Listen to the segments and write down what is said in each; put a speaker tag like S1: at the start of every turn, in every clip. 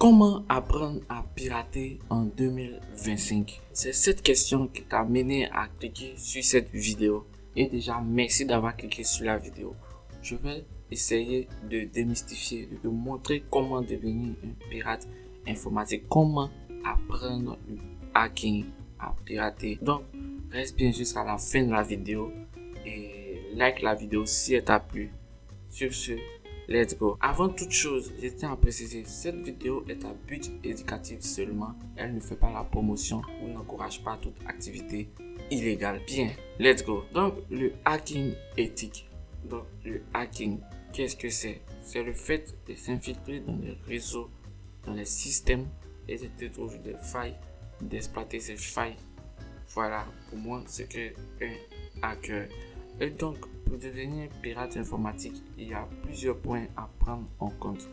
S1: Comment apprendre à pirater en 2025? C'est cette question qui t'a mené à cliquer sur cette vidéo. Et déjà, merci d'avoir cliqué sur la vidéo. Je vais essayer de démystifier, de te montrer comment devenir un pirate informatique, comment apprendre le hacking à pirater. Donc, reste bien jusqu'à la fin de la vidéo et like la vidéo si elle t'a plu. Sur ce, let's go. Avant toute chose, je tiens à préciser, cette vidéo est à but éducatif seulement. Elle ne fait pas la promotion ou n'encourage pas toute activité illégale. Bien, let's go. Donc, le hacking éthique. Donc, le hacking, qu'est-ce que c'est? C'est le fait de s'infiltrer dans les réseaux, dans les systèmes et de trouver des failles, d'exploiter ces failles. Voilà, pour moi, c'est que un hacker. Et donc, pour devenir pirate informatique, il y a plusieurs points à prendre en compte.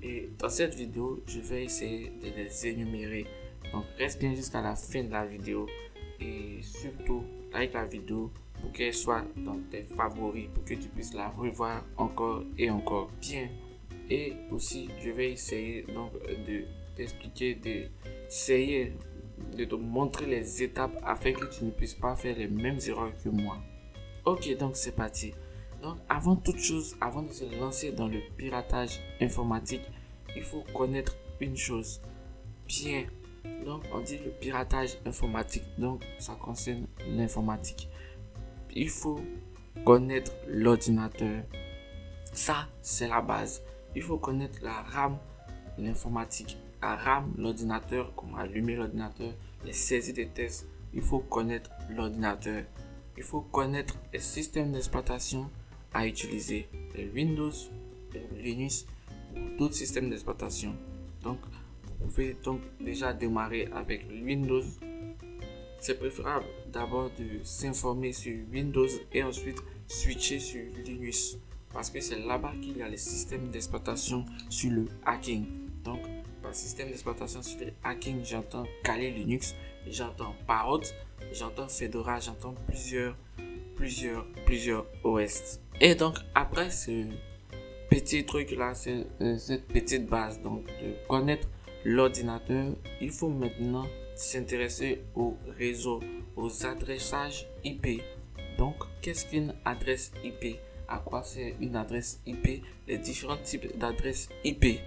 S1: Et dans cette vidéo, je vais essayer de les énumérer. Donc, reste bien jusqu'à la fin de la vidéo. Et surtout, like la vidéo pour qu'elle soit dans tes favoris, pour que tu puisses la revoir encore et encore. Bien. Et aussi, je vais essayer donc de t'expliquer, d'essayer de te montrer les étapes afin que tu ne puisses pas faire les mêmes erreurs que moi. Ok, donc c'est parti. Donc avant toute chose, avant de se lancer dans le piratage informatique, il faut connaître une chose. Bien, donc on dit le piratage informatique, donc ça concerne l'informatique. Il faut connaître l'ordinateur. Ça, c'est la base. Il faut connaître la RAM, l'informatique. La RAM, l'ordinateur, comment allumer l'ordinateur, les saisies des tests. Il faut connaître l'ordinateur. Il faut connaître les systèmes d'exploitation à utiliser, les Windows, les Linux ou d'autres systèmes d'exploitation. Donc, vous pouvez donc déjà démarrer avec Windows. C'est préférable d'abord de s'informer sur Windows et ensuite switcher sur Linux parce que c'est là-bas qu'il y a les systèmes d'exploitation sur le hacking. Donc, par système d'exploitation sur le hacking, j'entends Kali Linux, j'entends Parrot, j'entends Fedora, j'entends plusieurs OS. Et donc, après ce petit truc là, cette petite base, donc de connaître l'ordinateur, il faut maintenant s'intéresser au réseau, aux adressages IP. Donc, qu'est-ce qu'une adresse IP? À quoi sert une adresse IP? Les différents types d'adresses IP.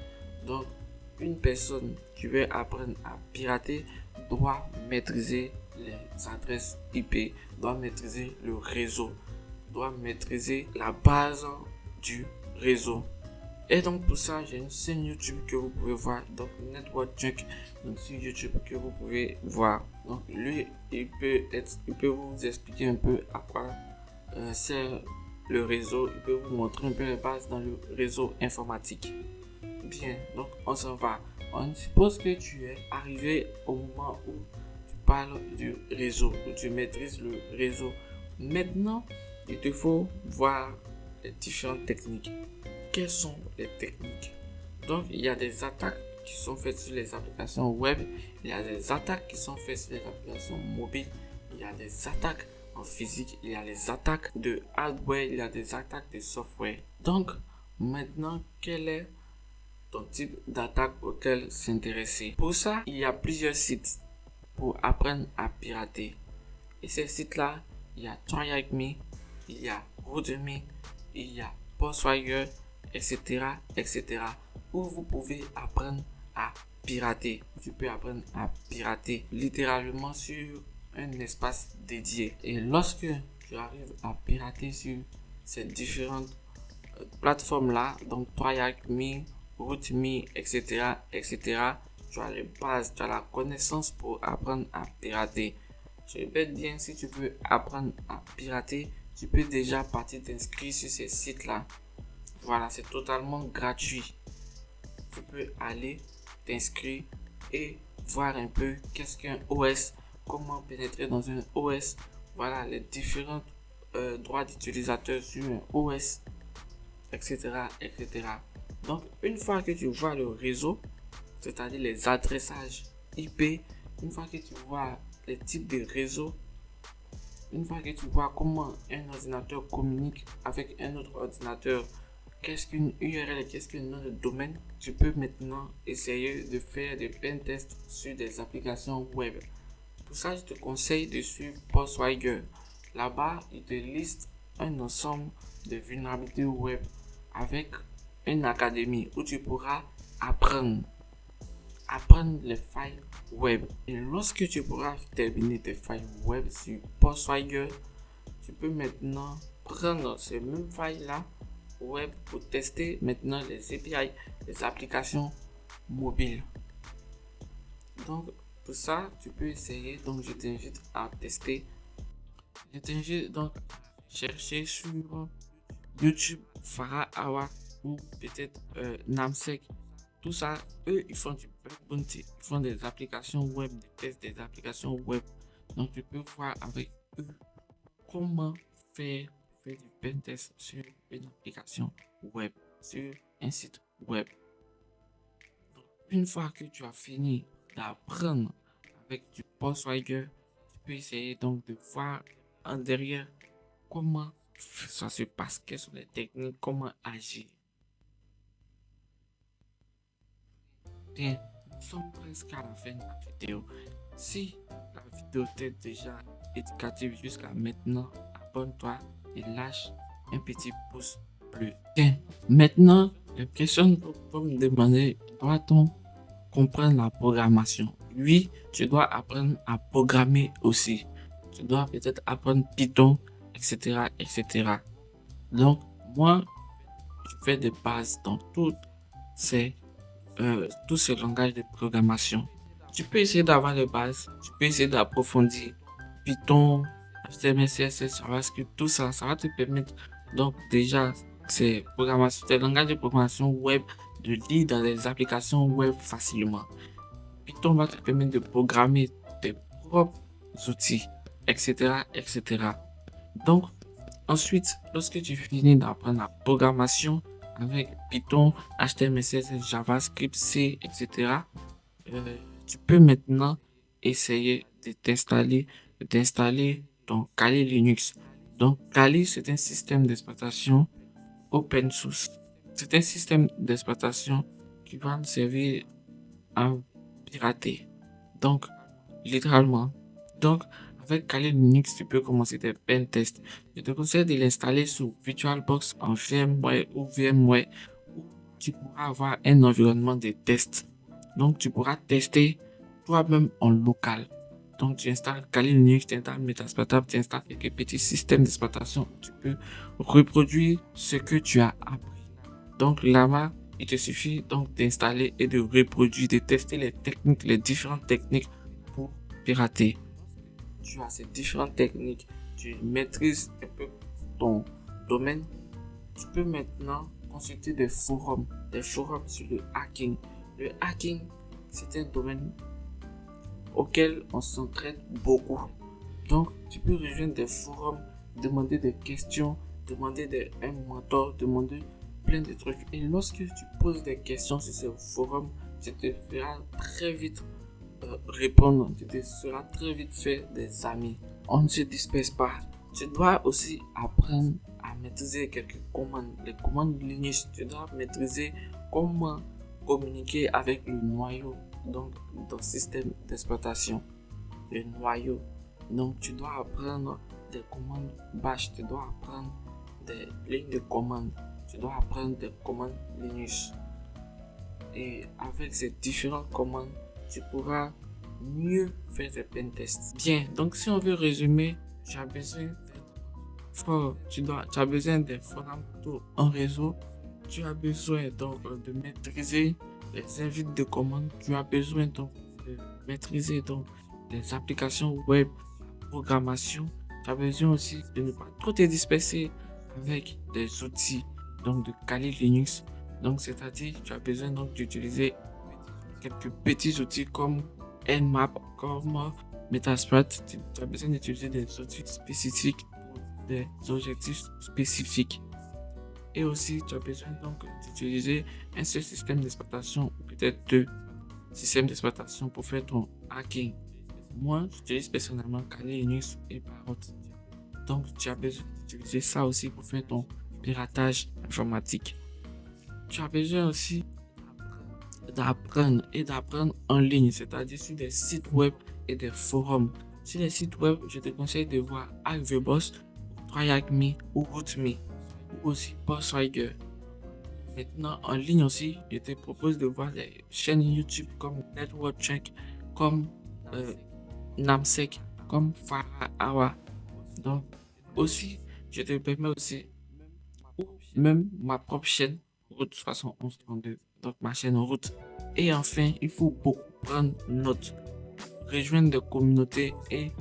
S1: Donc, une personne qui veut apprendre à pirater doit maîtriser les adresses IP, doit maîtriser le réseau, doit maîtriser la base du réseau. Et donc pour ça, j'ai une chaîne YouTube que vous pouvez voir, donc Network Junk, donc sur YouTube que vous pouvez voir. Donc lui, il peut vous expliquer un peu à quoi sert le réseau, il peut vous montrer un peu les bases dans le réseau informatique. Bien, donc on s'en va. On suppose que tu es arrivé au moment où tu parles du réseau, où tu maîtrises le réseau. Maintenant, il te faut voir les différentes techniques. Quelles sont les techniques? Donc, il y a des attaques qui sont faites sur les applications web, il y a des attaques qui sont faites sur les applications mobiles, il y a des attaques en physique, il y a les attaques de hardware, il y a des attaques de software. Donc, maintenant, quel est ton type d'attaque auquel s'intéresser? Pour ça, il y a plusieurs sites pour apprendre à pirater. Et ces sites-là, il y a TryHackMe, il y a Root.me, il y a Postwire, etc., où vous pouvez apprendre à pirater. Tu peux apprendre à pirater littéralement sur un espace dédié. Et lorsque tu arrives à pirater sur ces différentes plateformes-là, donc TryHackMe, Root.me, etc., tu as les bases, tu as la connaissance pour apprendre à pirater. Je répète bien, si tu veux apprendre à pirater, tu peux déjà partir t'inscrire sur ces sites-là. Voilà, c'est totalement gratuit. Tu peux aller t'inscrire et voir un peu qu'est-ce qu'un OS, comment pénétrer dans un OS. Voilà, les différents droits d'utilisateur sur un OS, etc., etc. Donc, une fois que tu vois le réseau, c'est-à-dire les adressages IP, une fois que tu vois les types de réseaux, une fois que tu vois comment un ordinateur communique avec un autre ordinateur qu'est-ce qu'une URL et qu'est-ce qu'un nom de domaine, tu peux maintenant essayer de faire des pentests sur des applications web. Pour ça, je te conseille de suivre Postwire. Là-bas, il te liste un ensemble de vulnérabilités web avec une académie où tu pourras apprendre les failles web. Et lorsque tu pourras terminer tes failles web sur Postwire, tu peux maintenant prendre ces mêmes failles-là web pour tester maintenant les API, les applications mobiles. Donc, pour ça, tu peux essayer. Donc, je t'invite à tester. Je t'invite donc à chercher sur YouTube Farah Awa ou peut-être Namsec. Tout ça, eux, ils font du bug bounty. Ils font des applications web, des tests des applications web. Donc, tu peux voir avec eux comment faire du pentest sur une application web, sur un site web. Donc, une fois que tu as fini d'apprendre avec du Postwire, tu peux essayer donc de voir en derrière comment ça se passe, quelles sont les techniques, comment agir. Bien, nous sommes presque à la fin de la vidéo. Si la vidéo t'est déjà éducative jusqu'à maintenant, abonne-toi et lâche un petit pouce bleu. Bien, maintenant, les questions vont me demander, doit-on comprendre la programmation? Oui, tu dois apprendre à programmer aussi. Tu dois peut-être apprendre Python, etc., etc. Donc, moi, je fais des bases dans tous ces langages de programmation. Tu peux essayer d'avoir les bases, tu peux essayer d'approfondir Python, HTML, CSS, JavaScript, tout ça, ça va te permettre donc déjà ces langages de programmation web de lire dans les applications web facilement. Python va te permettre de programmer tes propres outils, etc., etc. Donc, ensuite, lorsque tu finis d'apprendre la programmation avec Python, HTML, CSS, JavaScript, C, etc., tu peux maintenant essayer d'installer ton Kali Linux. Donc, Kali, c'est un système d'exploitation open source. C'est un système d'exploitation qui va nous servir à pirater. Donc, littéralement. Donc, avec Kali Linux, tu peux commencer tes pen tests. Je te conseille de l'installer sur VirtualBox en VMware ou VMware où tu pourras avoir un environnement de test. Donc, tu pourras tester toi-même en local. Donc, tu installes Kali Linux, tu installes Metasploitable, tu installes quelques petits systèmes d'exploitation. Tu peux reproduire ce que tu as appris. Donc, là-bas, il te suffit donc d'installer et de reproduire, de tester les techniques, les différentes techniques pour pirater. Tu as ces différentes techniques, tu maîtrises un peu ton domaine. Tu peux maintenant consulter des forums sur le hacking. Le hacking, c'est un domaine auquel on s'entraide beaucoup. Donc, tu peux rejoindre des forums, demander des questions, demander un mentor, demander plein de trucs. Et lorsque tu poses des questions sur ces forums, tu te feras très vite répondre, tu te seras très vite faire des amis. On ne se disperse pas. Tu dois aussi apprendre à maîtriser quelques commandes. Les commandes Linux, tu dois maîtriser comment communiquer avec le noyau, donc ton système d'exploitation. Le noyau. Donc tu dois apprendre des commandes bash, tu dois apprendre des lignes de commandes, tu dois apprendre des commandes Linux. Et avec ces différentes commandes, tu pourras mieux faire tes pentests. Bien, donc si on veut résumer, tu as besoin d'être fort, tu as besoin des fondamentaux en réseau, tu as besoin donc de maîtriser les invites de commandes, tu as besoin donc de maîtriser donc les applications web, programmation, tu as besoin aussi de ne pas trop te disperser avec des outils donc de Kali Linux. Donc c'est-à-dire tu as besoin donc d'utiliser quelques petits outils comme Nmap, comme Metasploit. Tu as besoin d'utiliser des outils spécifiques pour des objectifs spécifiques. Et aussi, tu as besoin donc d'utiliser un seul système d'exploitation ou peut-être deux systèmes d'exploitation pour faire ton hacking. Moi, j'utilise personnellement Kali Linux et Parrot. Donc, tu as besoin d'utiliser ça aussi pour faire ton piratage informatique. tu as besoin aussi d'apprendre en ligne, c'est-à-dire sur des sites web et des forums. Sur les sites web, je te conseille de voir Hack the Boss, TryHackMe ou RootMe ou aussi Bosswagger. Maintenant, en ligne aussi, je te propose de voir des chaînes YouTube comme Network Check, comme Namsec, comme Farah Awa. Donc, aussi, je te permets aussi, ou même ma propre chaîne, Route 7132, donc ma chaîne Route. Et enfin, il faut beaucoup prendre note, rejoindre des communautés et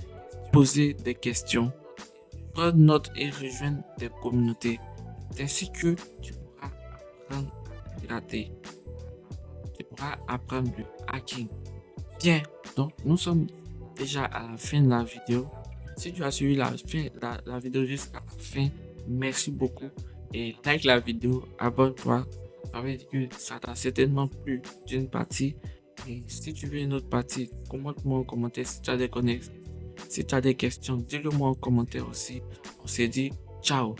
S1: poser des questions. Prendre note et rejoindre des communautés. C'est ainsi que tu pourras apprendre à pirater. Tu pourras apprendre le hacking. Bien, donc nous sommes déjà à la fin de la vidéo. Si tu as suivi la vidéo jusqu'à la fin, merci beaucoup. Et like la vidéo, abonne-toi. Ça veut dire que ça t'a certainement plu d'une partie. Et si tu veux une autre partie, commente-moi en commentaire si tu as des questions, dis-le moi en commentaire aussi. On s'est dit ciao.